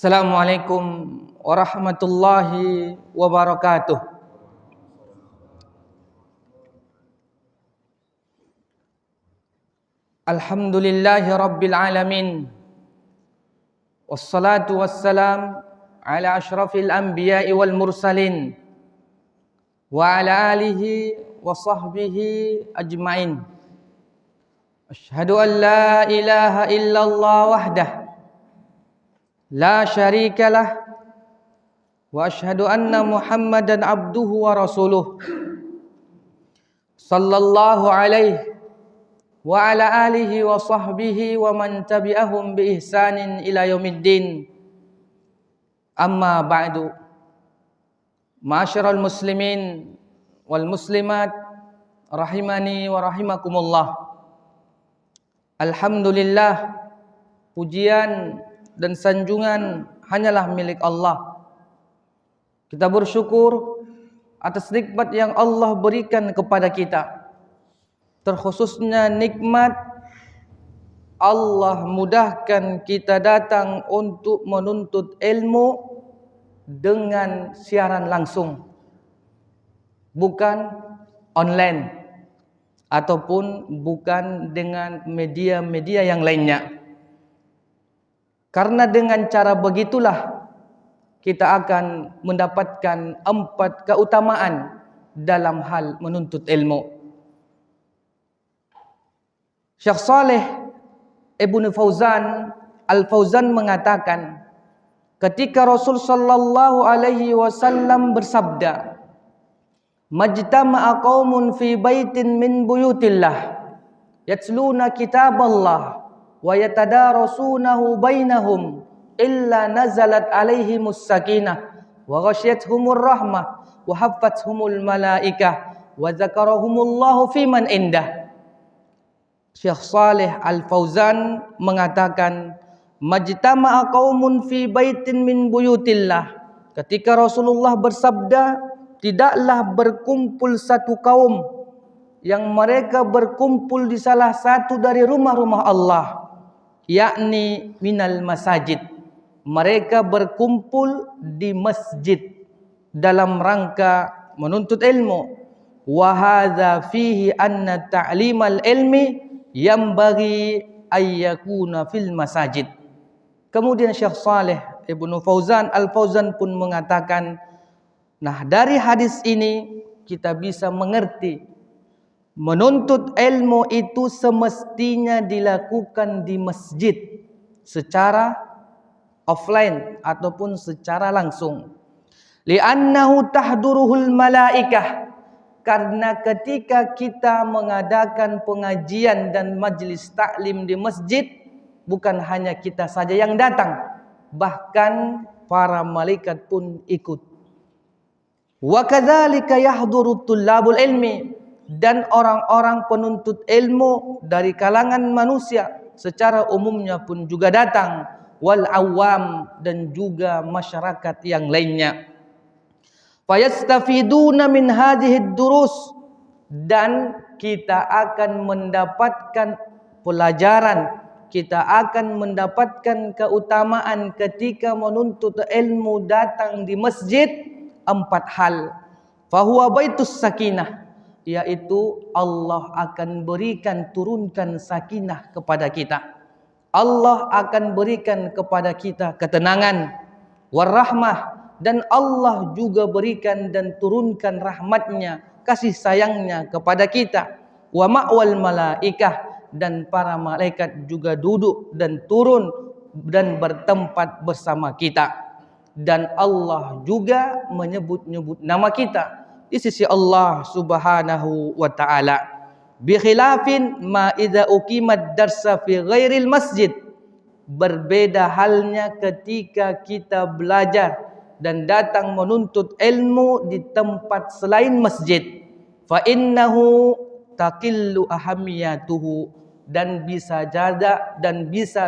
Assalamualaikum warahmatullahi wabarakatuh. Alhamdulillahi rabbil alamin. Wassalatu wassalam ala ashrafil anbiya'i wal mursalin wa ala alihi wa sahbihi ajma'in. Asyhadu an la ilaha illallah wahdah la syarika lah wa asyhadu anna Muhammadan abduhu wa rasuluh sallallahu alaihi wa ala alihi wa sahbihi wa man tabi'ahum bi ihsanin ila yaumiddin. Amma ba'du. Ma'asyiral muslimin wal muslimat rahimani wa rahimakumullah. Alhamdulillah, pujian dan sanjungan hanyalah milik Allah. Kita bersyukur atas nikmat yang Allah berikan kepada kita, terkhususnya nikmat Allah mudahkan kita datang untuk menuntut ilmu dengan siaran langsung, bukan online ataupun bukan dengan media-media yang lainnya. Karena dengan cara begitulah kita akan mendapatkan 4 keutamaan dalam hal menuntut ilmu. Syekh Saleh Ibnu Fauzan Al-Fauzan mengatakan, ketika Rasul sallallahu alaihi wasallam bersabda, "Majtama'a qaumun fi baitin min buyutillah yatluna kitaballah wa yatadarasunahu bainahum illa nazalat alaihimus sakinah wa ghasyiyatuhumur rahmah wa haffathumul malaikah wa dzakarahumullahu fiman indah." Syekh Saleh Al-Fauzan mengatakan, majtama'a qaumun fi baitin min buyutillah, ketika Rasulullah bersabda, tidaklah berkumpul satu kaum yang mereka berkumpul di salah satu dari rumah-rumah Allah, yakni minal masajid. Mereka berkumpul di masjid dalam rangka menuntut ilmu. Wa hadza fihi anna ta'limal ilmi yanbaghi ayyakuna fil masajid. Kemudian Syekh Saleh Ibnu Fauzan Al-Fauzan pun mengatakan, nah dari hadis ini kita bisa mengerti menuntut ilmu itu semestinya dilakukan di masjid secara offline ataupun secara langsung. Li'annahu tahduruhul malaikah, karena ketika kita mengadakan pengajian dan majlis taklim di masjid, bukan hanya kita saja yang datang, bahkan para malaikat pun ikut. Wa kadzalika yahduru tullabul ilmi, dan orang-orang penuntut ilmu dari kalangan manusia secara umumnya pun juga datang, wal awam, dan juga masyarakat yang lainnya. Fayastafiduna min hadhihi durus, dan kita akan mendapatkan pelajaran, kita akan mendapatkan keutamaan ketika menuntut ilmu datang di masjid 4 hal. Fahuwa baitus sakinah, yaitu Allah akan berikan, turunkan sakinah kepada kita. Allah akan berikan kepada kita ketenangan, warahmah, dan Allah juga berikan dan turunkan rahmatnya, kasih sayangnya kepada kita. Wa ma'wal malaikah, dan para malaikat juga duduk dan turun dan bertempat bersama kita. Dan Allah juga menyebut-nyebut nama kita di sisi Allah Subhanahu wa taala. Bi khilafin ma idza uqimat darsa fi ghairil masjid, berbeda halnya ketika kita belajar dan datang menuntut ilmu di tempat selain masjid. Fa innahu taqillu ahamiyatuhu, dan bisa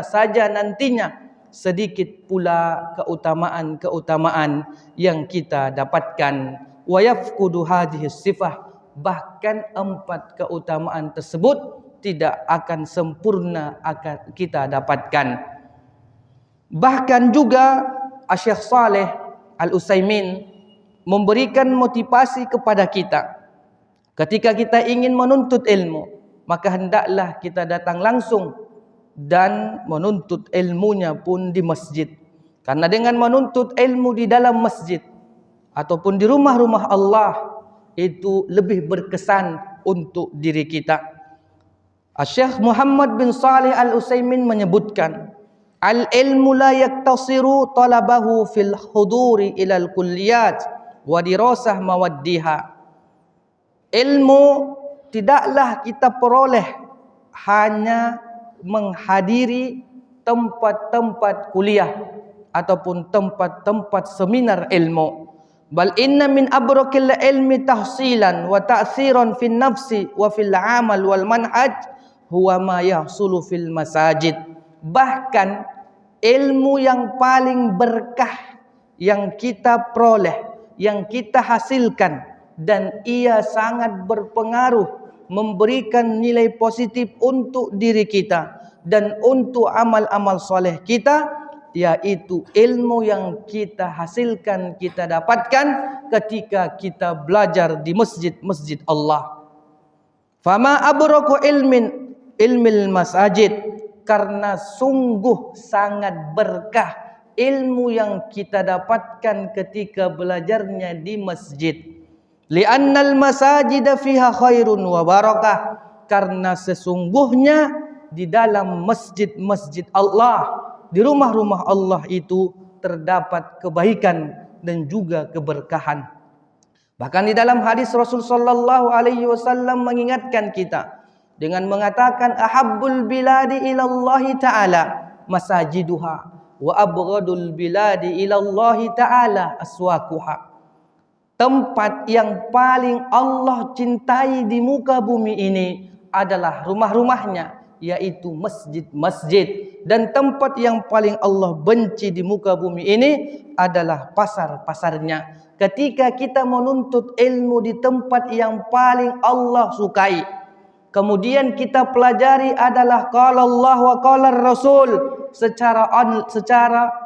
saja nantinya sedikit pula keutamaan-keutamaan yang kita dapatkan. Wa yafqudu hadhihi sifah, bahkan 4 keutamaan tersebut tidak akan sempurna akan kita dapatkan. Bahkan juga Syekh Saleh Al-Utsaimin memberikan motivasi kepada kita. Ketika kita ingin menuntut ilmu, maka hendaklah kita datang langsung dan menuntut ilmunya pun di masjid. Karena dengan menuntut ilmu di dalam masjid ataupun di rumah-rumah Allah, itu lebih berkesan untuk diri kita. Syekh Muhammad bin Salih Al-Utsaimin menyebutkan, al-ilmu la yaktasiru talabahu fil huduri ilal kulliyat wa dirasah mawaddiha. Ilmu tidaklah kita peroleh hanya menghadiri tempat-tempat kuliah ataupun tempat-tempat seminar ilmu. Bal inna min abrakil ilmi tahsilan wa ta'thiran fin nafsi wa fil amal wal manhaj huwa ma yahsulu fil masajid. Bahkan ilmu yang paling berkah yang kita peroleh, yang kita hasilkan, dan ia sangat berpengaruh, memberikan nilai positif untuk diri kita dan untuk amal-amal soleh kita, yaitu ilmu yang kita hasilkan, kita dapatkan ketika kita belajar di masjid-masjid Allah. Fama abraku ilmil masajid, karena sungguh sangat berkah ilmu yang kita dapatkan ketika belajarnya di masjid. Li'annal masajida fiha khairun wa barakah, karena sesungguhnya di dalam masjid-masjid Allah, di rumah-rumah Allah itu terdapat kebaikan dan juga keberkahan. Bahkan di dalam hadis Rasul sallallahu alaihi wasallam mengingatkan kita dengan mengatakan, ahabbul biladi ilallahi ta'ala masajiduha wa abghadul biladi ilallahi ta'ala aswaquha. Tempat yang paling Allah cintai di muka bumi ini adalah rumah-rumahnya, yaitu masjid-masjid. Dan tempat yang paling Allah benci di muka bumi ini adalah pasar-pasarnya. Ketika kita menuntut ilmu di tempat yang paling Allah sukai, kemudian kita pelajari adalah qala Allah wa qala Rasul secara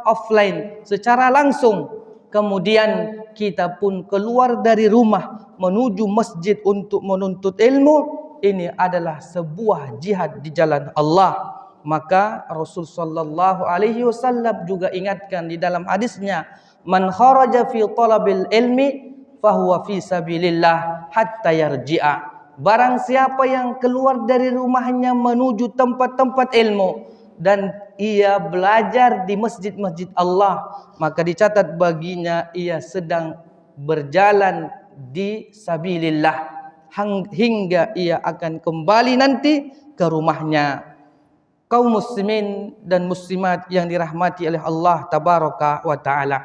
offline, secara langsung. Kemudian kita pun keluar dari rumah menuju masjid untuk menuntut ilmu. Ini adalah sebuah jihad di jalan Allah. Maka Rasul sallallahu alaihi wasallam juga ingatkan di dalam hadisnya, man kharaja fi talabil ilmi fahuwa fi sabilillah hatta yarji'a. Barang siapa yang keluar dari rumahnya menuju tempat-tempat ilmu dan ia belajar di masjid-masjid Allah, maka dicatat baginya ia sedang berjalan di sabilillah hingga ia akan kembali nanti ke rumahnya. Kaum muslimin dan muslimat yang dirahmati oleh Allah tabaraka wa taala.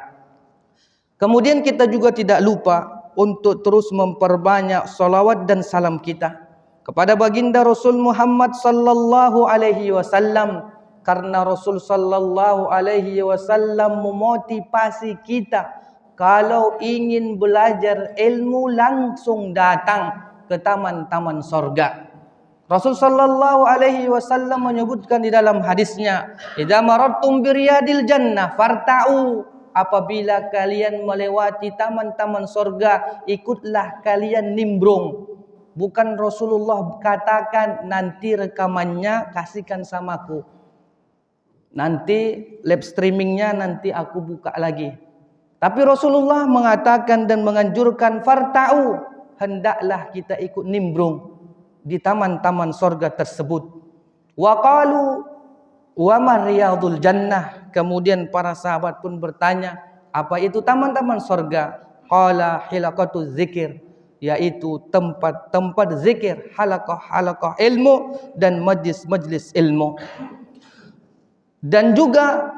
Kemudian kita juga tidak lupa untuk terus memperbanyak salawat dan salam kita kepada baginda Rasul Muhammad sallallahu alaihi wasallam, karena Rasul sallallahu alaihi wasallam memotivasi kita kalau ingin belajar ilmu langsung datang ke taman-taman sorga. Rasul sallallahu alaihi wasallam menyebutkan di dalam hadisnya, idza marartum biriyadil jannah farta'u, apabila kalian melewati taman-taman sorga, ikutlah kalian nimbrung. Bukan Rasulullah katakan nanti rekamannya kasihkan samaku, nanti live streamingnya nanti aku buka lagi. Tapi Rasulullah mengatakan dan menganjurkan farta'u, hendaklah kita ikut nimbrung di taman-taman sorga tersebut. Wa qalu wa ma riyadul jannah, kemudian para sahabat pun bertanya, apa itu taman-taman sorga? Qala hilaqatuz zikir, yaitu tempat-tempat zikir, halaqah-halaqah ilmu dan majlis-majlis ilmu. Dan juga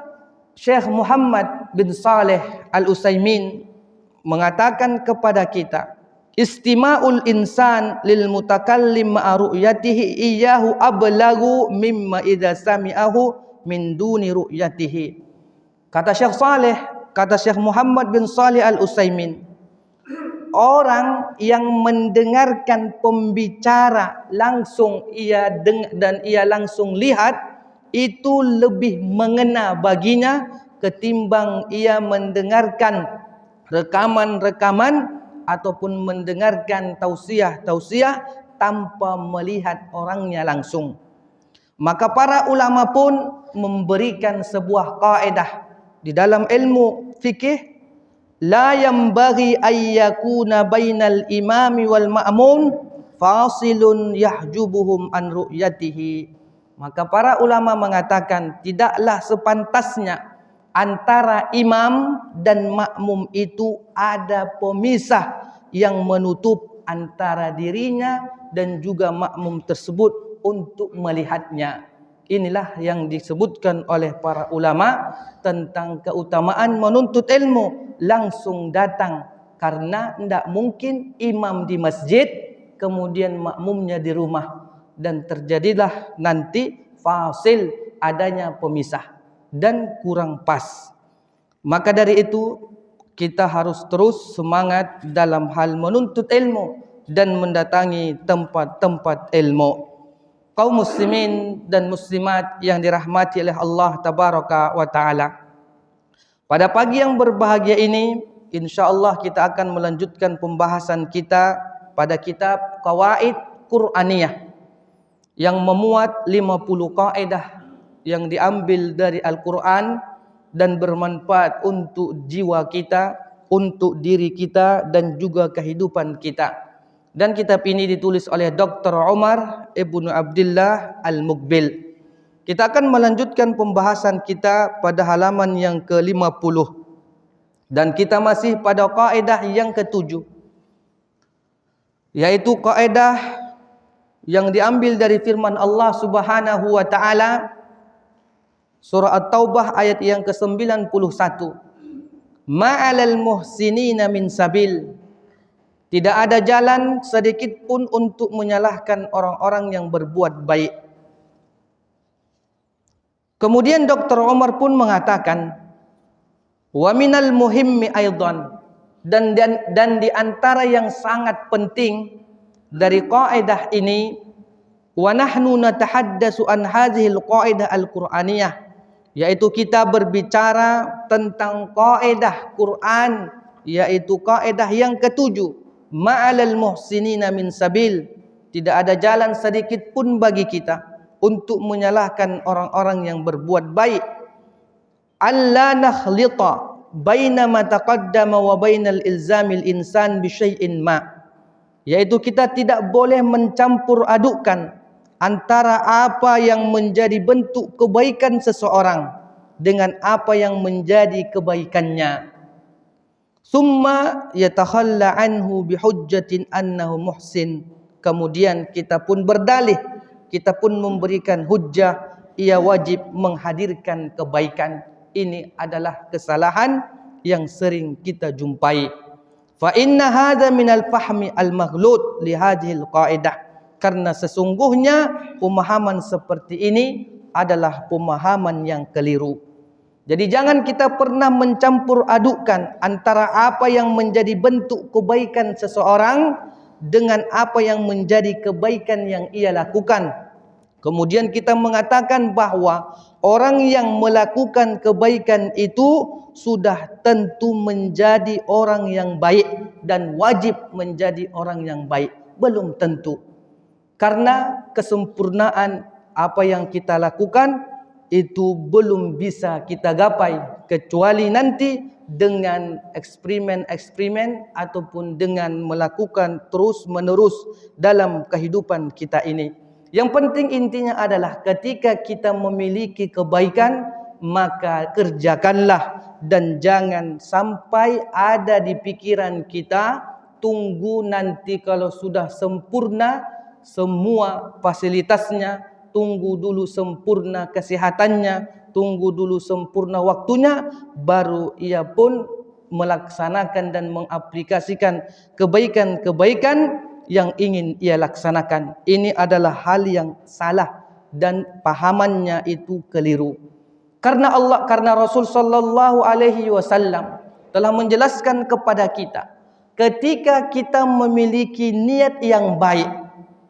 Syekh Muhammad bin Salih Al-Utsaimin mengatakan kepada kita, istima'ul insan lil mutakallim ma'a ru'yatihi iyyahu ablagu mimma idza sami'ahu min duni ru'yatihi. Kata Syekh Muhammad bin Salih Al-Utsaimin, orang yang mendengarkan pembicara langsung dan ia langsung lihat, itu lebih mengena baginya ketimbang ia mendengarkan rekaman-rekaman ataupun mendengarkan tausiah-tausiah tanpa melihat orangnya langsung. Maka para ulama pun memberikan sebuah kaedah di dalam ilmu fikih, la yanbaghi ay yakuna bainal imami wal ma'mum fasilun yahjubuhum an ru'yatihi. Maka para ulama mengatakan tidaklah sepantasnya antara imam dan makmum itu ada pemisah yang menutup antara dirinya dan juga makmum tersebut untuk melihatnya. Inilah yang disebutkan oleh para ulama tentang keutamaan menuntut ilmu langsung datang, karena tidak mungkin imam di masjid kemudian makmumnya di rumah, dan terjadilah nanti fasil, adanya pemisah dan kurang pas. Maka dari itu kita harus terus semangat dalam hal menuntut ilmu dan mendatangi tempat-tempat ilmu. Kaum muslimin dan muslimat yang dirahmati oleh Allah tabaraka wa taala, pada pagi yang berbahagia ini insyaallah kita akan melanjutkan pembahasan kita pada kitab Qawaid Qur'aniyah yang memuat 50 kaidah yang diambil dari Al-Quran dan bermanfaat untuk jiwa kita, untuk diri kita dan juga kehidupan kita. Dan kitab ini ditulis oleh Dr. Umar Ibnu Abdullah Al-Muqbil. Kita akan melanjutkan pembahasan kita pada halaman yang ke-50. Dan kita masih pada kaedah yang ke-7, yaitu kaedah yang diambil dari firman Allah Subhanahu wa taala surah At-Taubah ayat yang ke-91. Ma'alal muhsinina min sabil. Tidak ada jalan sedikit pun untuk menyalahkan orang-orang yang berbuat baik. Kemudian Dr. Umar pun mengatakan, wa minal muhimmi aidan, dan di antara yang sangat penting dari kaidah ini, wa nahnu natahaddatsu an hadhil qaidah al-Qur'aniyah, yaitu kita berbicara tentang kaidah Quran, yaitu kaidah yang ke-7, ma'alal muhsinina min sabil. Tidak ada jalan sedikit pun bagi kita untuk menyalahkan orang-orang yang berbuat baik. Alla nakhlita baina ma taqaddama wa bainal ilzamil insan bi syai'in ma, yaitu kita tidak boleh mencampur adukkan antara apa yang menjadi bentuk kebaikan seseorang dengan apa yang menjadi kebaikannya. Summa yatakhalla anhu bihujjatin annahu muhsin. Kemudian kita pun berdalih, kita pun memberikan hujjah, ia wajib menghadirkan kebaikan. Ini adalah kesalahan yang sering kita jumpai. Fa inna hadza minal fahmi al-maghlut li hadhil qaidah. Karena sesungguhnya pemahaman seperti ini adalah pemahaman yang keliru. Jadi jangan kita pernah mencampur adukkan antara apa yang menjadi bentuk kebaikan seseorang dengan apa yang menjadi kebaikan yang ia lakukan. Kemudian kita mengatakan bahwa orang yang melakukan kebaikan itu sudah tentu menjadi orang yang baik dan wajib menjadi orang yang baik. Belum tentu. Karena kesempurnaan apa yang kita lakukan itu belum bisa kita gapai kecuali nanti dengan eksperimen-eksperimen ataupun dengan melakukan terus-menerus dalam kehidupan kita ini. Yang penting intinya adalah ketika kita memiliki kebaikan, maka kerjakanlah dan jangan sampai ada di pikiran kita tunggu nanti kalau sudah sempurna semua fasilitasnya, tunggu dulu sempurna kesehatannya, tunggu dulu sempurna waktunya, baru ia pun melaksanakan dan mengaplikasikan kebaikan-kebaikan yang ingin ia laksanakan. Ini adalah hal yang salah dan pahamannya itu keliru. Karena Rasul sallallahu alaihi wasallam telah menjelaskan kepada kita, ketika kita memiliki niat yang baik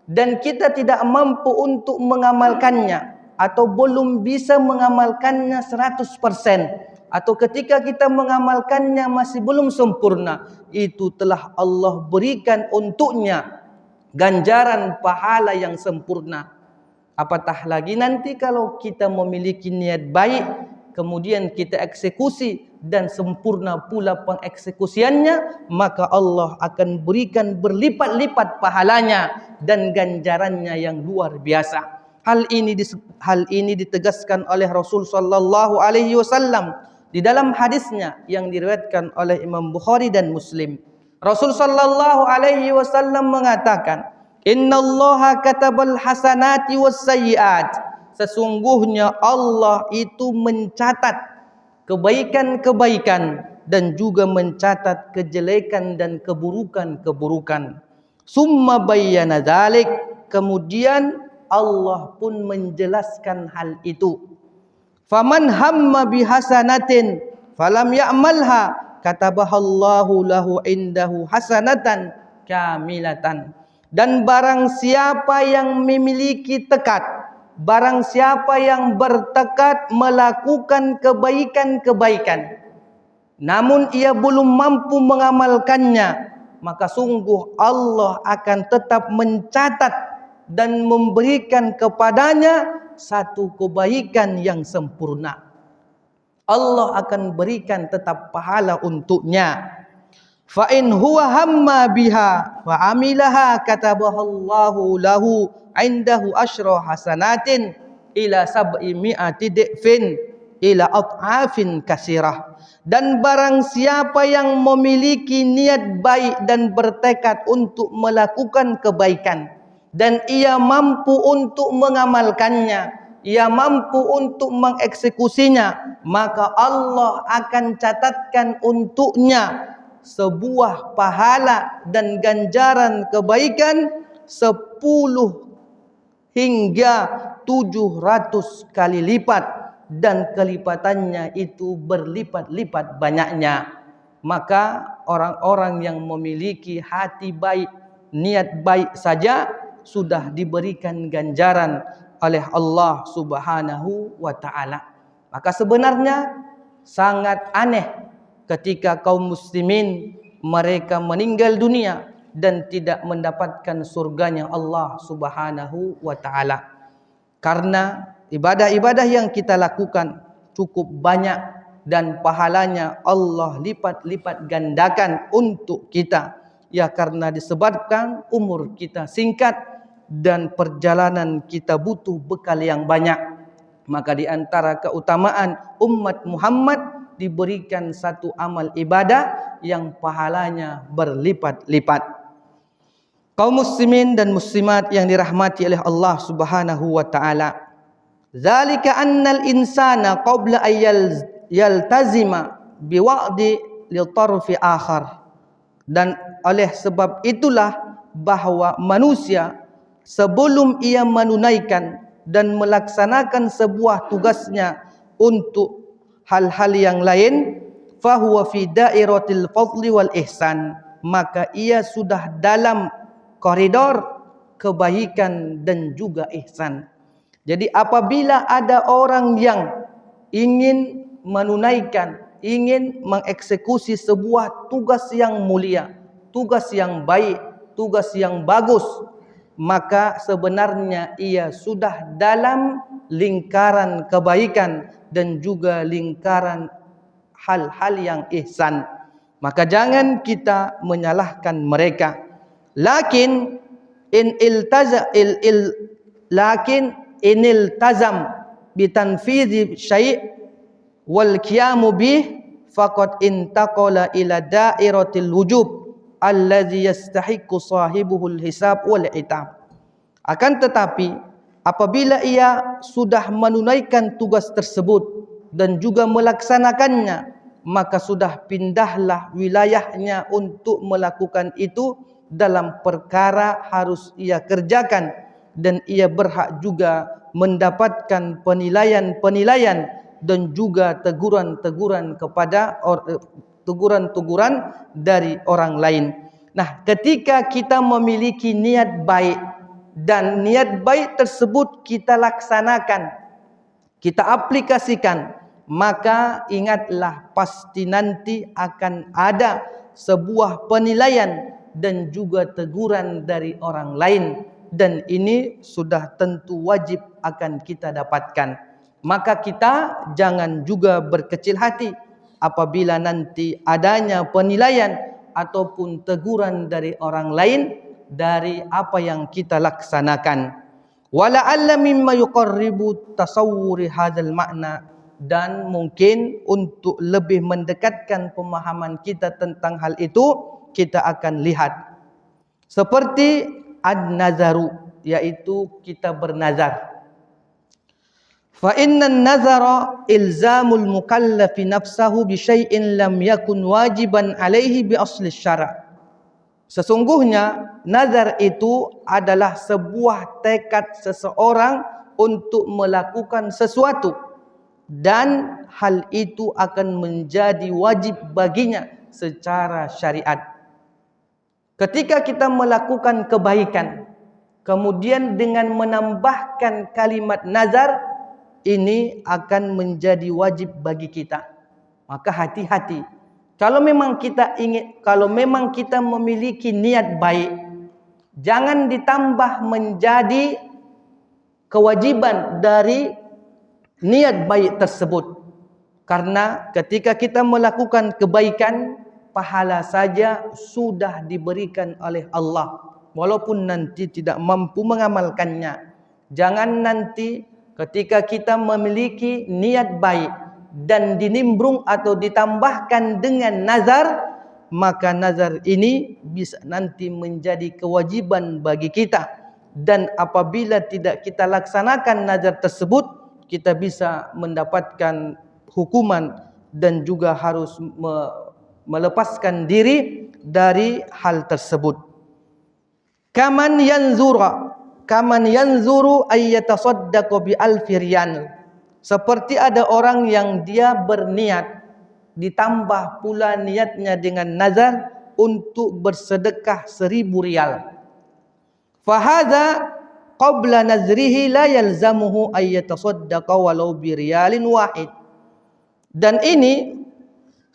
dan kita tidak mampu untuk mengamalkannya atau belum bisa mengamalkannya 100%, atau ketika kita mengamalkannya masih belum sempurna, itu telah Allah berikan untuknya ganjaran pahala yang sempurna. Apatah lagi nanti kalau kita memiliki niat baik, kemudian kita eksekusi dan sempurna pula pengeksekusiannya, maka Allah akan berikan berlipat-lipat pahalanya dan ganjarannya yang luar biasa. Hal ini ditegaskan oleh Rasul sallallahu alaihi wasallam di dalam hadisnya yang diriwayatkan oleh Imam Bukhari dan Muslim. Rasul sallallahu alaihi wasallam mengatakan, "Innallaha katabal hasanati was sayyiat." Sesungguhnya Allah itu mencatat kebaikan-kebaikan dan juga mencatat kejelekan dan keburukan-keburukan. Summa bayyana dzalik, kemudian Allah pun menjelaskan hal itu. Faman hamma bihasanatin falam ya'malha katabahallahu lahu indahu hasanatan kamilatan. Dan barang siapa yang memiliki tekad, barang siapa yang bertekad melakukan kebaikan-kebaikan, namun ia belum mampu mengamalkannya, maka sungguh Allah akan tetap mencatat dan memberikan kepadanya satu kebaikan yang sempurna. Allah akan berikan tetap pahala untuknya. Fa in huwa hamma biha wa amilaha katabahallahu lahu indahu asyra hasanatin ila sab'imi'ati di'fin ila at'afin kasirah. Dan barang siapa yang memiliki niat baik dan bertekad untuk melakukan kebaikan, dan ia mampu untuk mengamalkannya, ia mampu untuk mengeksekusinya, maka Allah akan catatkan untuknya sebuah pahala dan ganjaran kebaikan 10 hingga 700 kali lipat, dan kelipatannya itu berlipat-lipat banyaknya. Maka orang-orang yang memiliki hati baik, niat baik saja sudah diberikan ganjaran oleh Allah Subhanahu wa taala. Maka sebenarnya sangat aneh ketika kaum muslimin mereka meninggal dunia dan tidak mendapatkan surganya Allah Subhanahu wa taala. Karena ibadah-ibadah yang kita lakukan cukup banyak dan pahalanya Allah lipat-lipat gandakan untuk kita. Ya, karena disebabkan umur kita singkat dan perjalanan kita butuh bekal yang banyak. Maka di antara keutamaan umat Muhammad diberikan satu amal ibadah yang pahalanya berlipat-lipat. Kaum muslimin dan muslimat yang dirahmati oleh Allah Subhanahu wa taala, zalika annal insana qabla ay yaltazima biwa'di li tarfi akhar. Dan oleh sebab itulah bahwa manusia sebelum ia menunaikan dan melaksanakan sebuah tugasnya untuk hal-hal yang lain, fahuwa fi dairatil fadli wal ihsan, maka ia sudah dalam koridor kebaikan dan juga ihsan. Jadi apabila ada orang yang ingin menunaikan, ingin mengeksekusi sebuah tugas yang mulia, tugas yang baik, tugas yang bagus, maka sebenarnya ia sudah dalam lingkaran kebaikan dan juga lingkaran hal-hal yang ihsan. Maka jangan kita menyalahkan mereka. Lakin in iltazam bitanfidhi syai' wal qiyamu bih faqad intaqala ila dairatil wujub allazi yastahiqqu sahibuhul hisab wal itab. Akan tetapi apabila ia sudah menunaikan tugas tersebut dan juga melaksanakannya, maka sudah pindahlah wilayahnya untuk melakukan itu dalam perkara harus ia kerjakan, dan ia berhak juga mendapatkan penilaian-penilaian dan juga teguran-teguran kepada teguran-teguran dari orang lain. Nah, ketika kita memiliki niat baik dan niat baik tersebut kita laksanakan, kita aplikasikan maka ingatlah pasti nanti akan ada sebuah penilaian dan juga teguran dari orang lain, dan ini sudah tentu wajib akan kita dapatkan. Maka kita jangan juga berkecil hati apabila nanti adanya penilaian ataupun teguran dari orang lain dari apa yang kita laksanakan. Wala'alla mimma yuqarribu tasawwuri hadzal makna, dan mungkin untuk lebih mendekatkan pemahaman kita tentang hal itu, kita akan lihat seperti an-nazaru, yaitu kita bernazar. Fa innan nazara ilzamul mukallafi nafsahu bi syai'in lam yakun wajiban alaihi bi asli syara'. Sesungguhnya nazar itu adalah sebuah tekad seseorang untuk melakukan sesuatu, dan hal itu akan menjadi wajib baginya secara syariat. Ketika kita melakukan kebaikan, kemudian dengan menambahkan kalimat nazar, ini akan menjadi wajib bagi kita. Maka hati-hati. Kalau memang kita memiliki niat baik, jangan ditambah menjadi kewajiban dari niat baik tersebut. Karena ketika kita melakukan kebaikan, pahala saja sudah diberikan oleh Allah, walaupun nanti tidak mampu mengamalkannya. Jangan nanti ketika kita memiliki niat baik dan dinimbrung atau ditambahkan dengan nazar, maka nazar ini bisa nanti menjadi kewajiban bagi kita. Dan apabila tidak kita laksanakan nazar tersebut, kita bisa mendapatkan hukuman dan juga harus melepaskan diri dari hal tersebut. Kaman yanzuru ayyatasaddaqu bi alfi riyal. Seperti ada orang yang dia berniat, ditambah pula niatnya dengan nazar untuk bersedekah 1000 rial. Fahadha qabla nazrihi la yalzamuhu ayyatasaddaqa walau bi riyalin wahid. Dan ini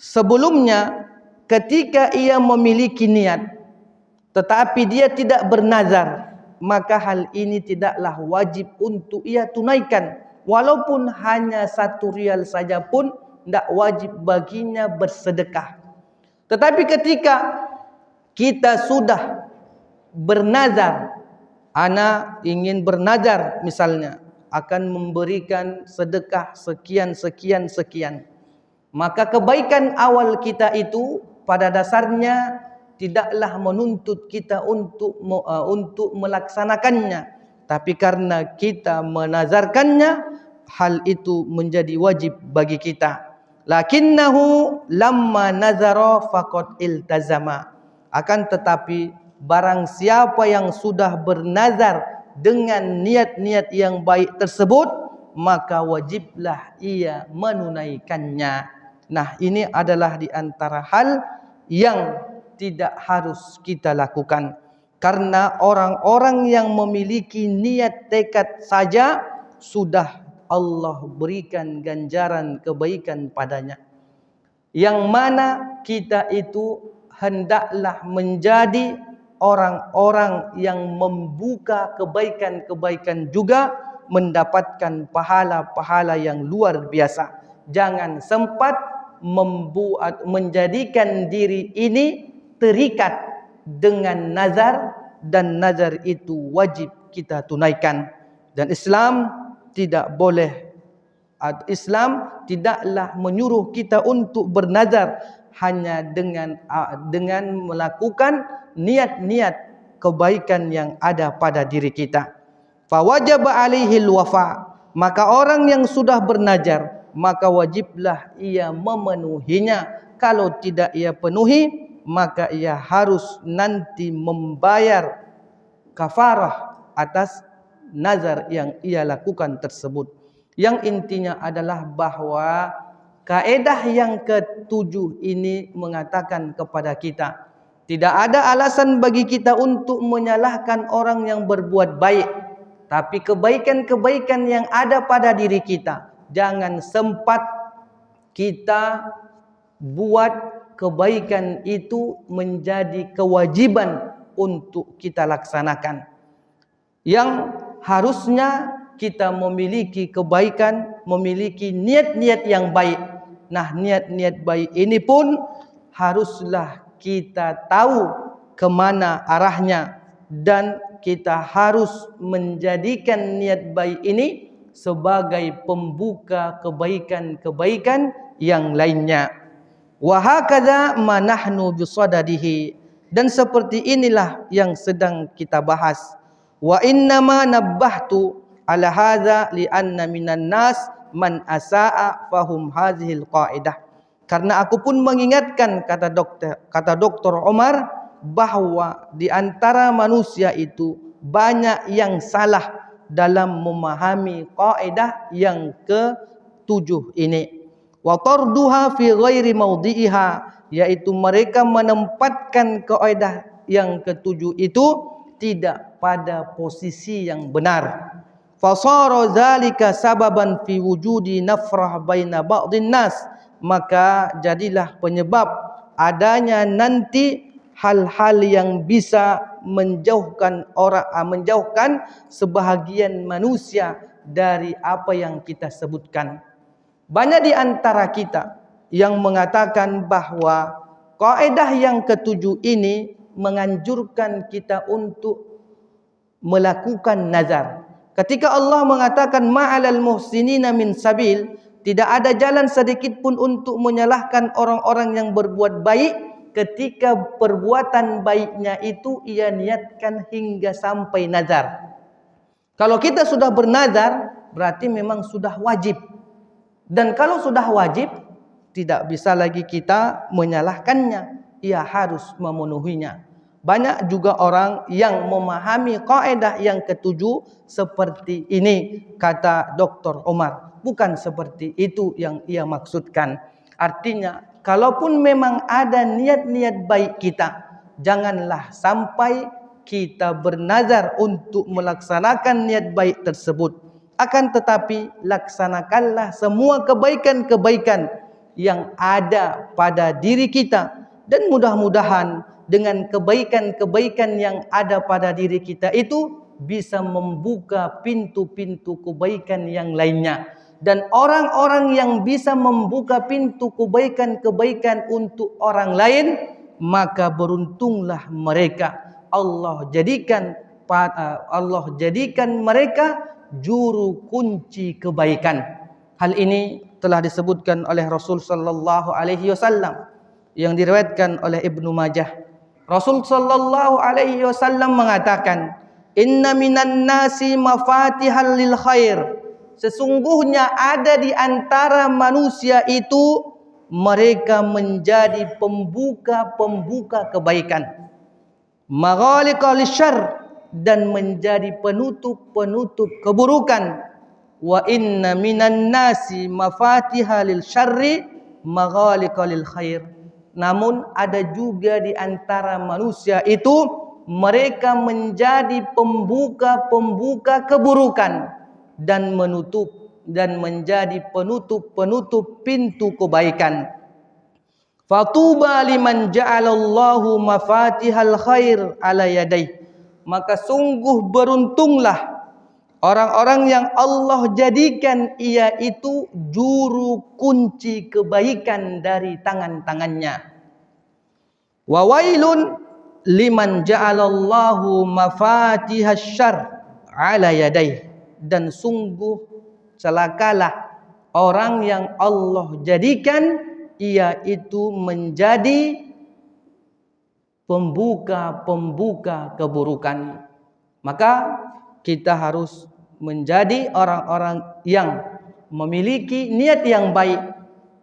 sebelumnya, ketika ia memiliki niat tetapi dia tidak bernazar, maka hal ini tidaklah wajib untuk ia tunaikan. Walaupun hanya 1 rial saja pun tidak wajib baginya bersedekah. Tetapi ketika kita sudah bernazar, ana ingin bernazar misalnya akan memberikan sedekah sekian, maka kebaikan awal kita itu pada dasarnya tidaklah menuntut kita untuk melaksanakannya, tapi karena kita menazarkannya, hal itu menjadi wajib bagi kita. Lakinnahu lamma nazara faqad iltazama. Akan tetapi barang siapa yang sudah bernazar dengan niat-niat yang baik tersebut, maka wajiblah ia menunaikannya. Nah, ini adalah di antara hal yang tidak harus kita lakukan. Karena orang-orang yang memiliki niat tekad saja sudah Allah berikan ganjaran kebaikan padanya. Yang mana kita itu hendaklah menjadi orang-orang yang membuka kebaikan-kebaikan juga mendapatkan pahala-pahala yang luar biasa. Jangan sempat menjadikan diri ini terikat dengan nazar, dan nazar itu wajib kita tunaikan. Dan Islam tidaklah menyuruh kita untuk bernazar hanya dengan melakukan niat-niat kebaikan yang ada pada diri kita. Fa wajaba alaihil wafa, maka orang yang sudah bernazar, maka wajiblah ia memenuhinya. Kalau tidak ia penuhi, maka ia harus nanti membayar kafarah atas nazar yang ia lakukan tersebut. Yang intinya adalah bahwa kaedah yang ke-7 ini mengatakan kepada kita, tidak ada alasan bagi kita untuk menyalahkan orang yang berbuat baik. Tapi kebaikan-kebaikan yang ada pada diri kita, jangan sempat kita buat kebaikan itu menjadi kewajiban untuk kita laksanakan. Yang harusnya kita memiliki kebaikan, memiliki niat-niat yang baik. Nah, niat-niat baik ini pun haruslah kita tahu kemana arahnya, dan kita harus menjadikan niat baik ini sebagai pembuka kebaikan-kebaikan yang lainnya. Wa hakadha ma nahnu bisadadihi, dan seperti inilah yang sedang kita bahas. Wa innama nabbahtu ala hadza li anna minan nas man asaa fahum hadhil qaidah. Karena aku pun mengingatkan, kata Dr. Umar, bahwa di antara manusia itu banyak yang salah dalam memahami kaidah yang ke-7 ini. Wa tarduha fi ghairi mawdi'iha, yaitu mereka menempatkan kaidah yang ke-7 itu tidak pada posisi yang benar. Fasara zalika sababan fi wujudi nafrah baina ba'dhin nas, maka jadilah penyebab adanya nanti hal-hal yang bisa menjauhkan sebahagian manusia dari apa yang kita sebutkan. Banyak di antara kita yang mengatakan bahwa kaidah yang ke-7 ini menganjurkan kita untuk melakukan nazar. Ketika Allah mengatakan ma'alal muhsinina min sabil, tidak ada jalan sedikit pun untuk menyalahkan orang-orang yang berbuat baik ketika perbuatan baiknya itu ia niatkan hingga sampai nazar. Kalau kita sudah bernazar, berarti memang sudah wajib. Dan kalau sudah wajib, tidak bisa lagi kita menyalahkannya. Ia harus memenuhinya. Banyak juga orang yang memahami kaidah yang ke-7 seperti ini, kata Dr. Umar. Bukan seperti itu yang ia maksudkan. Artinya, kalaupun memang ada niat-niat baik kita, janganlah sampai kita bernazar untuk melaksanakan niat baik tersebut. Akan tetapi, laksanakanlah semua kebaikan-kebaikan yang ada pada diri kita. Dan mudah-mudahan dengan kebaikan-kebaikan yang ada pada diri kita itu bisa membuka pintu-pintu kebaikan yang lainnya. Dan orang-orang yang bisa membuka pintu kebaikan-kebaikan untuk orang lain, maka beruntunglah mereka. Allah jadikan mereka juru kunci kebaikan. Hal ini telah disebutkan oleh Rasul sallallahu alaihi wasallam yang diriwayatkan oleh Ibnu Majah. Rasul sallallahu alaihi wasallam mengatakan, "Inna minan nasi mafatihal lil khair." Sesungguhnya ada di antara manusia itu mereka menjadi pembuka-pembuka kebaikan. Maghaliqa lisyarr, dan menjadi penutup-penutup keburukan. Wa inna minan nasi mafatihal lil syarri maghaliqa lil khair. Namun ada juga di antara manusia itu mereka menjadi pembuka-pembuka keburukan dan menjadi penutup-penutup pintu kebaikan. Fatuba liman ja'alallahu mafatihal khair ala yadayhi. Maka sungguh beruntunglah orang-orang yang Allah jadikan ia itu juru kunci kebaikan dari tangan-tangannya. Wa wailun liman ja'alallahu mafatihasy syarr ala yadayhi. Dan sungguh celakalah orang yang Allah jadikan ia itu menjadi pembuka-pembuka keburukan. Maka kita harus menjadi orang-orang yang memiliki niat yang baik.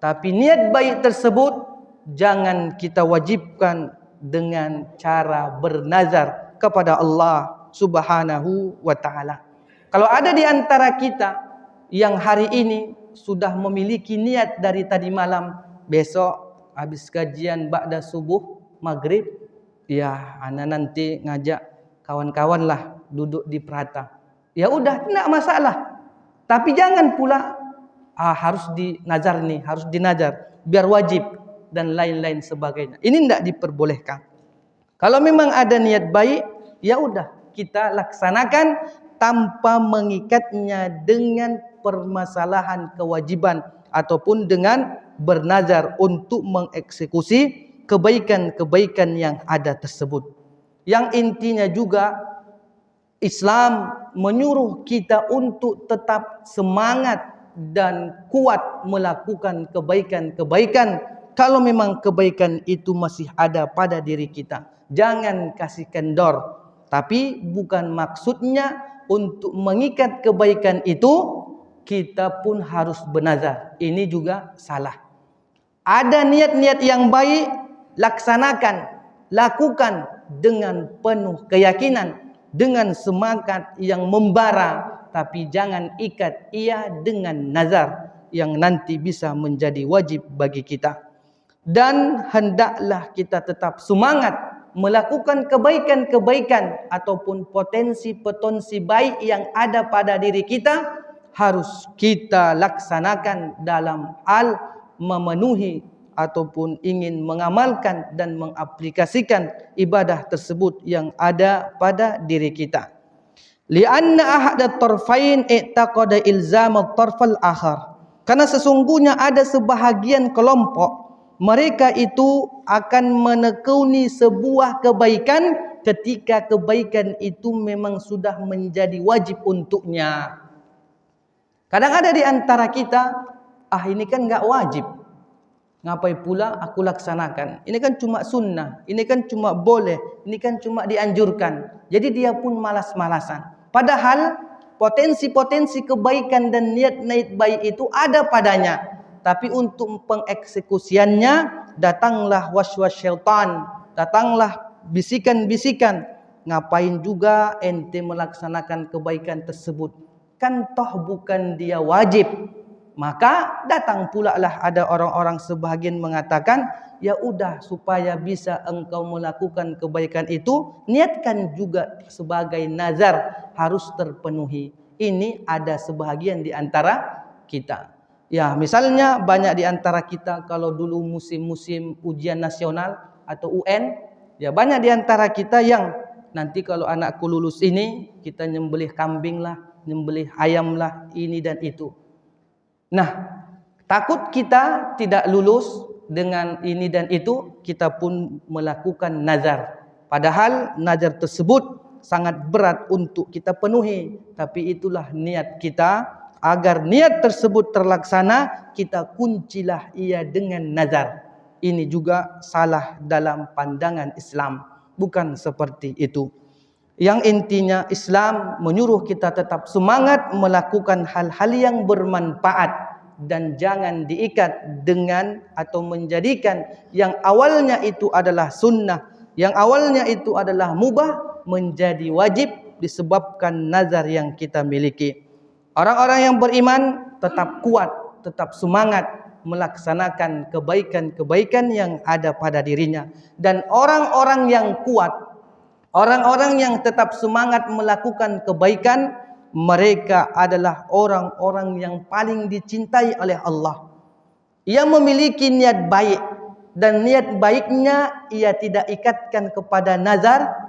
Tapi niat baik tersebut jangan kita wajibkan dengan cara bernazar kepada Allah Subhanahu wa ta'ala. Kalau ada di antara kita yang hari ini sudah memiliki niat dari tadi malam, besok habis kajian ba'da subuh maghrib, ya ana nanti ngajak kawan-kawan lah duduk di Prata. Ya udah, tidak masalah. Tapi jangan pula harus dinazar nih, harus dinazar biar wajib dan lain-lain sebagainya. Ini tidak diperbolehkan. Kalau memang ada niat baik, ya udah kita laksanakan tanpa mengikatnya dengan permasalahan kewajiban ataupun dengan bernazar untuk mengeksekusi kebaikan-kebaikan yang ada tersebut. Yang intinya juga Islam menyuruh kita untuk tetap semangat dan kuat melakukan kebaikan-kebaikan kalau memang kebaikan itu masih ada pada diri kita. Jangan kasih kendor. Tapi bukan maksudnya untuk mengikat kebaikan itu kita pun harus bernazar. Ini juga salah. Ada niat-niat yang baik, laksanakan, lakukan dengan penuh keyakinan, dengan semangat yang membara, tapi jangan ikat ia dengan nazar yang nanti bisa menjadi wajib bagi kita. Dan hendaklah kita tetap semangat melakukan kebaikan-kebaikan ataupun potensi-potensi baik yang ada pada diri kita harus kita laksanakan dalam hal memenuhi ataupun ingin mengamalkan dan mengaplikasikan ibadah tersebut yang ada pada diri kita. Li'anna ahadat tarfain i'taqada ilzam at-tarfal akhar. Karena sesungguhnya ada sebahagian kelompok mereka itu akan menekuni sebuah kebaikan ketika kebaikan itu memang sudah menjadi wajib untuknya. Kadang ada di antara kita, ini kan enggak wajib. Ngapai pula aku laksanakan? Ini kan cuma sunnah, ini kan cuma boleh, ini kan cuma dianjurkan. Jadi dia pun malas-malasan. Padahal potensi-potensi kebaikan dan niat-niat baik itu ada padanya. Tapi untuk pengeksekusiannya datanglah waswas syaitan, datanglah bisikan-bisikan. Ngapain juga ente melaksanakan kebaikan tersebut? Kan toh bukan dia wajib. Maka datang pula lah ada orang-orang sebahagian mengatakan, ya udah supaya bisa engkau melakukan kebaikan itu, niatkan juga sebagai nazar harus terpenuhi. Ini ada sebahagian di antara kita. Ya, misalnya banyak di antara kita kalau dulu musim-musim ujian nasional atau UN, ya banyak di antara kita yang nanti kalau anakku lulus ini, kita nyembelih kambing lah, nyembelih ayam lah, ini dan itu. Nah, takut kita tidak lulus dengan ini dan itu, kita pun melakukan nazar. Padahal nazar tersebut sangat berat untuk kita penuhi. Tapi itulah niat kita. Agar niat tersebut terlaksana, kita kuncilah ia dengan nazar. Ini juga salah dalam pandangan Islam. Bukan seperti itu. Yang intinya Islam menyuruh kita tetap semangat melakukan hal-hal yang bermanfaat. Dan jangan diikat dengan atau menjadikan yang awalnya itu adalah sunnah, yang awalnya itu adalah mubah, menjadi wajib disebabkan nazar yang kita miliki. Orang-orang yang beriman tetap kuat, tetap semangat melaksanakan kebaikan-kebaikan yang ada pada dirinya. Dan orang-orang yang kuat, orang-orang yang tetap semangat melakukan kebaikan, mereka adalah orang-orang yang paling dicintai oleh Allah. Ia memiliki niat baik dan niat baiknya ia tidak ikatkan kepada nazar,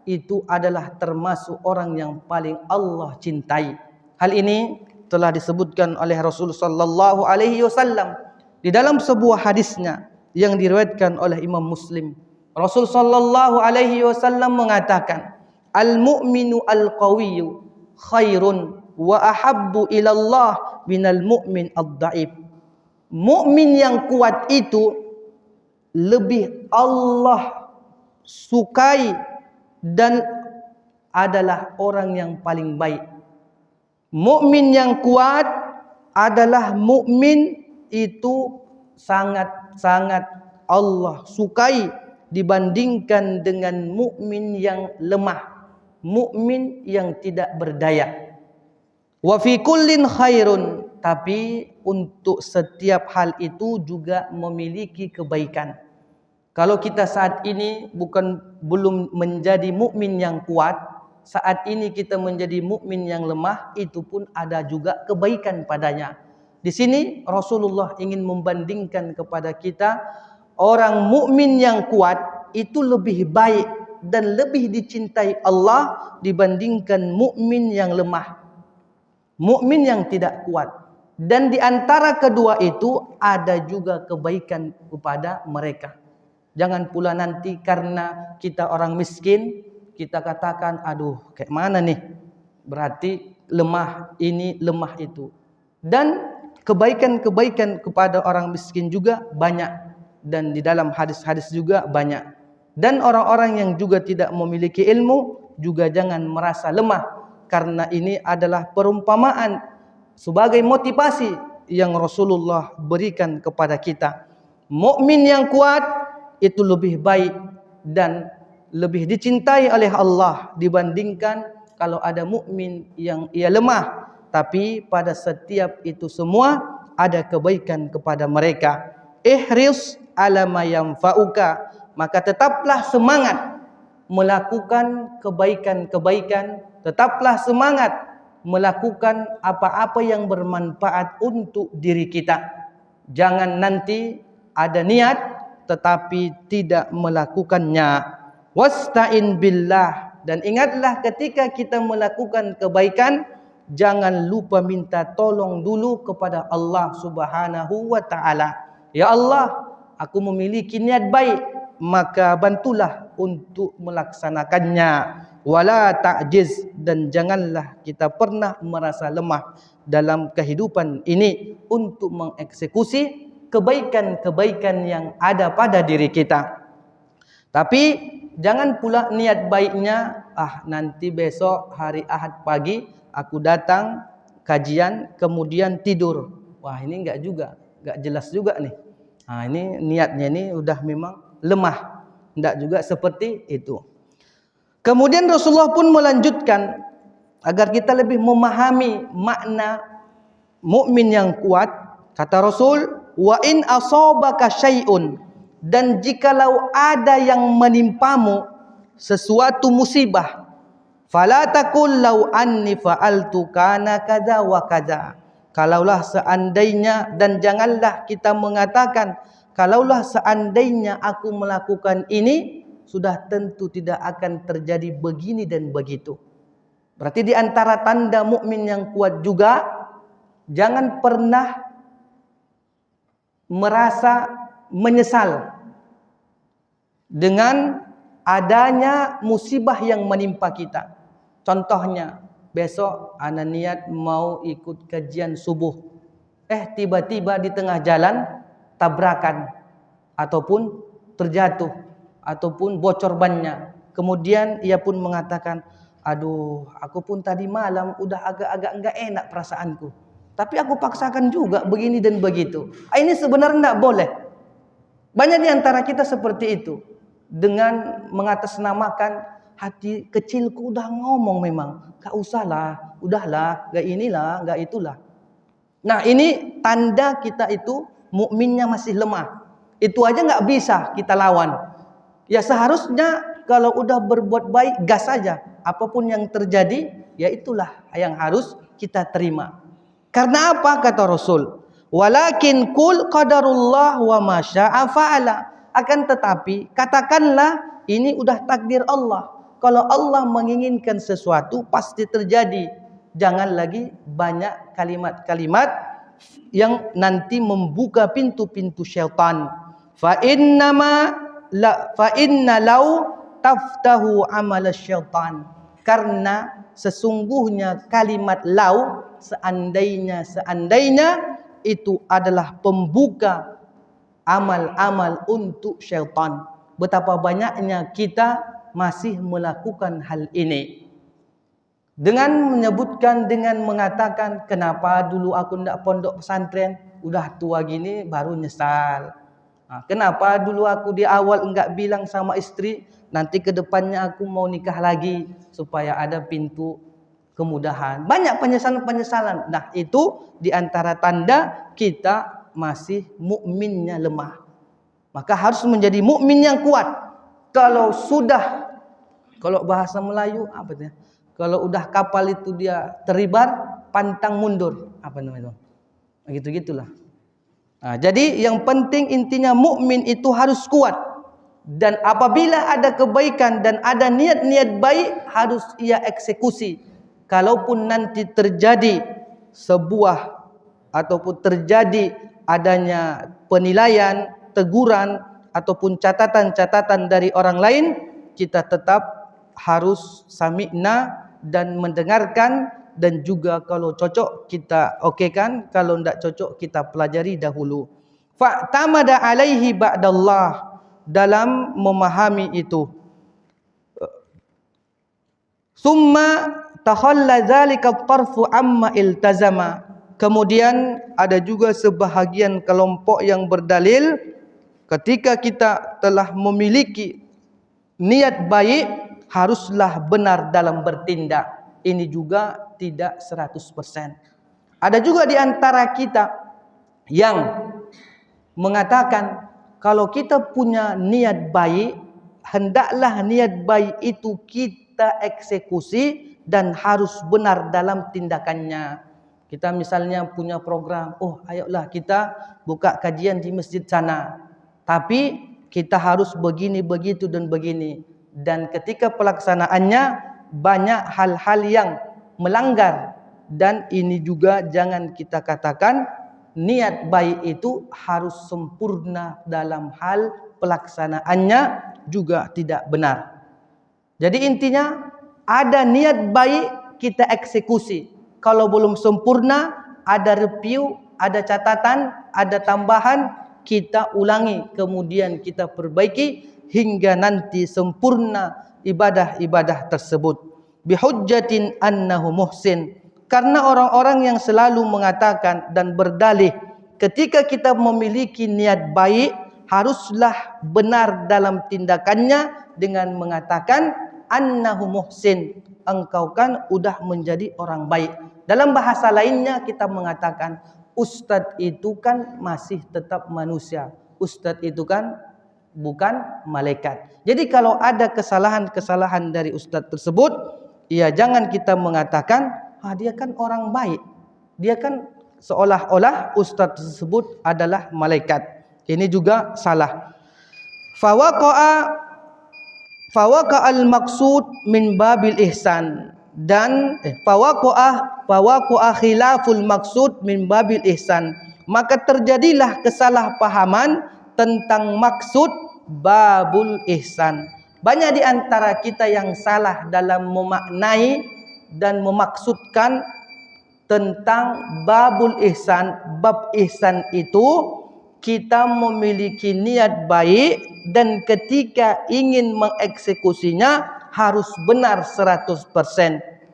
itu adalah termasuk orang yang paling Allah cintai. Hal ini telah disebutkan oleh Rasul sallallahu alaihi wasallam di dalam sebuah hadisnya yang diriwayatkan oleh Imam Muslim. Rasul sallallahu alaihi wasallam mengatakan, "Al-mu'minu al-qawiyyu khairun wa ahabbu ila Allah minal mu'min ad-dha'if." Mukmin yang kuat itu lebih Allah sukai dan adalah orang yang paling baik. Mukmin yang kuat adalah mukmin itu sangat-sangat Allah sukai dibandingkan dengan mukmin yang lemah, mukmin yang tidak berdaya. Wa fi kullin khairun, tapi untuk setiap hal itu juga memiliki kebaikan. Kalau kita saat ini belum menjadi mukmin yang kuat, saat ini kita menjadi mukmin yang lemah, itu pun ada juga kebaikan padanya. Di sini Rasulullah ingin membandingkan kepada kita orang mukmin yang kuat itu lebih baik dan lebih dicintai Allah dibandingkan mukmin yang lemah, mukmin yang tidak kuat. Dan di antara kedua itu ada juga kebaikan kepada mereka. Jangan pula nanti karena kita orang miskin kita katakan, aduh kayak mana nih, berarti lemah ini lemah itu. Dan kebaikan-kebaikan kepada orang miskin juga banyak, dan di dalam hadis-hadis juga banyak. Dan orang-orang yang juga tidak memiliki ilmu juga jangan merasa lemah, karena ini adalah perumpamaan sebagai motivasi yang Rasulullah berikan kepada kita. Mukmin yang kuat itu lebih baik dan lebih dicintai oleh Allah dibandingkan kalau ada mukmin yang ia lemah. Tapi pada setiap itu semua ada kebaikan kepada mereka. Ihris ala ma yanfa'uka, maka tetaplah semangat melakukan kebaikan-kebaikan, tetaplah semangat melakukan apa-apa yang bermanfaat untuk diri kita. Jangan nanti ada niat tetapi tidak melakukannya. Wasta'in billah, dan ingatlah ketika kita melakukan kebaikan jangan lupa minta tolong dulu kepada Allah Subhanahu wa taala. Ya Allah, aku memiliki niat baik, maka bantulah untuk melaksanakannya. Wala ta'jiz, dan janganlah kita pernah merasa lemah dalam kehidupan ini untuk mengeksekusi kebaikan-kebaikan yang ada pada diri kita. Tapi jangan pula niat baiknya, nanti besok hari Ahad pagi aku datang kajian kemudian tidur. Wah, ini enggak juga, enggak jelas juga nih. Ini niatnya ini udah memang lemah. Enggak juga seperti itu. Kemudian Rasulullah pun melanjutkan agar kita lebih memahami makna mukmin yang kuat. Kata Rasul, wa in asabaka syai'un, dan jikalau ada yang menimpamu sesuatu musibah, fala taqul law anni fa'altu kana kadza wa kadza. Kalaulah seandainya, dan janganlah kita mengatakan kalaulah seandainya aku melakukan ini, sudah tentu tidak akan terjadi begini dan begitu. Berarti di antara tanda mukmin yang kuat juga, jangan pernah merasa menyesal dengan adanya musibah yang menimpa kita. Contohnya, besok ana niat mau ikut kajian subuh, tiba-tiba di tengah jalan tabrakan ataupun terjatuh ataupun bocor bannya. Kemudian ia pun mengatakan, aduh aku pun tadi malam udah agak-agak enggak enak perasaanku, tapi aku paksakan juga begini dan begitu. Ini sebenarnya enggak boleh. Banyak di antara kita seperti itu, dengan mengatasnamakan hati kecilku udah ngomong memang, gak usahlah, udahlah, gak inilah, gak itulah. Nah, ini tanda kita itu mukminnya masih lemah. Itu aja gak bisa kita lawan. Ya seharusnya kalau udah berbuat baik, gas saja. Apapun yang terjadi, ya itulah yang harus kita terima. Karena apa? Kata Rasul, walakin kul qadarullah wa ma syaa fa'ala. Akan tetapi katakanlah ini udah takdir Allah. Kalau Allah menginginkan sesuatu pasti terjadi. Jangan lagi banyak kalimat-kalimat yang nanti membuka pintu-pintu syaitan. Fa inna law taftahu amal syaitan. Karena sesungguhnya kalimat law, seandainya itu adalah pembuka amal-amal untuk syaitan. Betapa banyaknya kita masih melakukan hal ini. Dengan menyebutkan, dengan mengatakan, kenapa dulu aku tidak pondok pesantren, udah tua gini baru nyesal. Kenapa dulu aku di awal enggak bilang sama istri, nanti ke depannya aku mau nikah lagi supaya ada pintu kemudahan. Banyak penyesalan-penyesalan. Nah, itu di antara tanda kita masih mukminnya lemah. Maka harus menjadi mukmin yang kuat. Kalau bahasa Melayu apa itu? Kalau udah kapal itu dia teribar, pantang mundur. Apa namanya itu? Gitu-gitulah. Jadi yang penting intinya mukmin itu harus kuat. Dan apabila ada kebaikan dan ada niat-niat baik, harus ia eksekusi. Kalaupun nanti terjadi sebuah ataupun terjadi adanya penilaian, teguran ataupun catatan-catatan dari orang lain, kita tetap harus sami'na dan mendengarkan, dan juga kalau cocok kita okeykan, kalau tidak cocok kita pelajari dahulu. Fa'tamada alaihi ba'dallah, dalam memahami itu. Summa takhalla zalika at-tarfu amma iltazama. Kemudian ada juga sebahagian kelompok yang berdalil, ketika kita telah memiliki niat baik, haruslah benar dalam bertindak. Ini juga tidak 100%. Ada juga di antara kita yang mengatakan, kalau kita punya niat baik, hendaklah niat baik itu kita eksekusi dan harus benar dalam tindakannya. Kita misalnya punya program, ayolah kita buka kajian di masjid sana. Tapi kita harus begini, begitu dan begini. Dan ketika pelaksanaannya banyak hal-hal yang melanggar. Dan ini juga jangan kita katakan niat baik itu harus sempurna dalam hal pelaksanaannya, juga tidak benar. Jadi intinya ada niat baik kita eksekusi. Kalau belum sempurna, ada review, ada catatan, ada tambahan, kita ulangi, kemudian kita perbaiki hingga nanti sempurna ibadah-ibadah tersebut. Bihujjatin annahu muhsin. Karena orang-orang yang selalu mengatakan dan berdalih, ketika kita memiliki niat baik, haruslah benar dalam tindakannya dengan mengatakan annahu muhsin, engkau kan udah menjadi orang baik. Dalam bahasa lainnya kita mengatakan, ustadz itu kan masih tetap manusia. Ustadz itu kan bukan malaikat. Jadi kalau ada kesalahan-kesalahan dari ustadz tersebut, ya jangan kita mengatakan, dia kan orang baik. Dia kan seolah-olah ustaz tersebut adalah malaikat. Ini juga salah. Fawaqa'al maqsud min babil ihsan, dan fawaqa'a khilaful maqsud min babil ihsan. Maka terjadilah kesalahpahaman tentang maksud babul ihsan. Banyak di antara kita yang salah dalam memaknai dan memaksudkan tentang babul ihsan. Bab ihsan itu kita memiliki niat baik, dan ketika ingin mengeksekusinya harus benar 100%.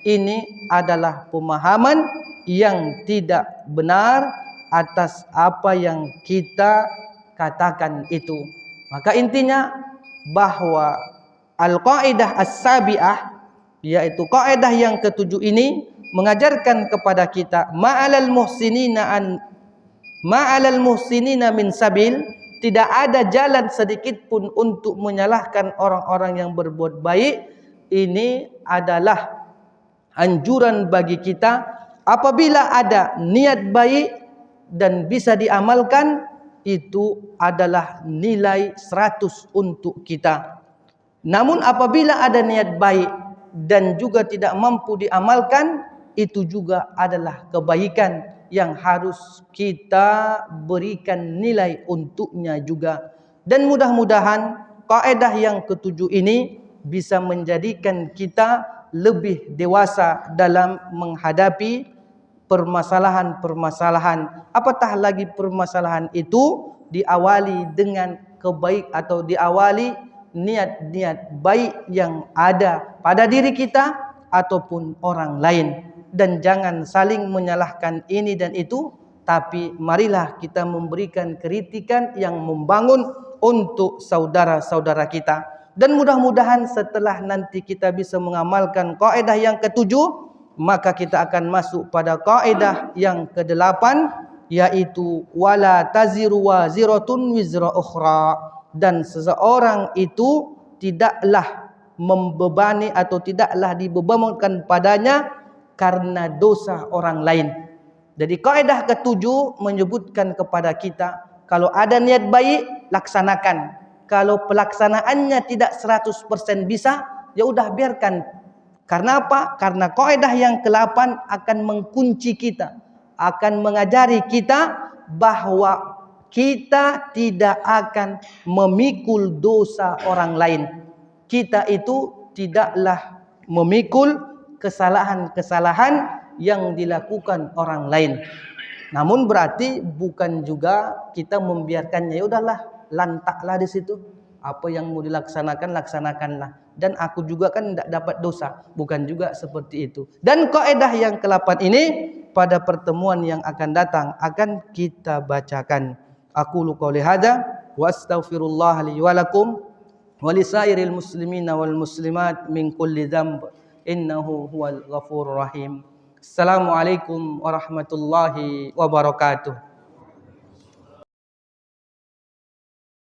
Ini adalah pemahaman yang tidak benar atas apa yang kita katakan itu. Maka intinya bahwa al-qaidah as-sabi'ah, yaitu kaidah yang ketujuh ini, mengajarkan kepada kita ma'alal muhsinina min sabil, tidak ada jalan sedikit pun untuk menyalahkan orang-orang yang berbuat baik. Ini adalah anjuran bagi kita. Apabila ada niat baik dan bisa diamalkan, itu adalah nilai 100 untuk kita. Namun apabila ada niat baik dan juga tidak mampu diamalkan, itu juga adalah kebaikan yang harus kita berikan nilai untuknya juga. Dan mudah-mudahan kaidah yang ketujuh ini bisa menjadikan kita lebih dewasa dalam menghadapi permasalahan-permasalahan. Apatah lagi permasalahan itu diawali dengan kebaik atau diawali niat-niat baik yang ada pada diri kita ataupun orang lain. Dan jangan saling menyalahkan ini dan itu, tapi marilah kita memberikan kritikan yang membangun untuk saudara-saudara kita. Dan mudah-mudahan setelah nanti kita bisa mengamalkan kaidah yang ketujuh, maka kita akan masuk pada kaidah yang kedelapan, yaitu wala taziru waziratun wizra ukhra. Dan seseorang itu tidaklah membebani atau tidaklah dibebankan padanya karena dosa orang lain. Jadi kaidah ketujuh menyebutkan kepada kita, kalau ada niat baik, laksanakan. Kalau pelaksanaannya tidak 100% bisa, ya udah biarkan. Karena apa? Karena kaidah yang ke-8 akan mengunci kita, akan mengajari kita bahwa kita tidak akan memikul dosa orang lain. Kita itu tidaklah memikul kesalahan-kesalahan yang dilakukan orang lain. Namun berarti bukan juga kita membiarkannya, ya udahlah, lantaklah di situ. Apa yang mau dilaksanakan, laksanakanlah. Dan aku juga kan tidak dapat dosa. Bukan juga seperti itu. Dan kaidah yang ke-8 ini pada pertemuan yang akan datang akan kita bacakan. Aku qouli hadza wa astaghfirullah li wa lakum wa lisairil muslimina wal muslimat min kulli dzamb innahu huwal ghafurur rahim. Assalamualaikum warahmatullahi wabarakatuh.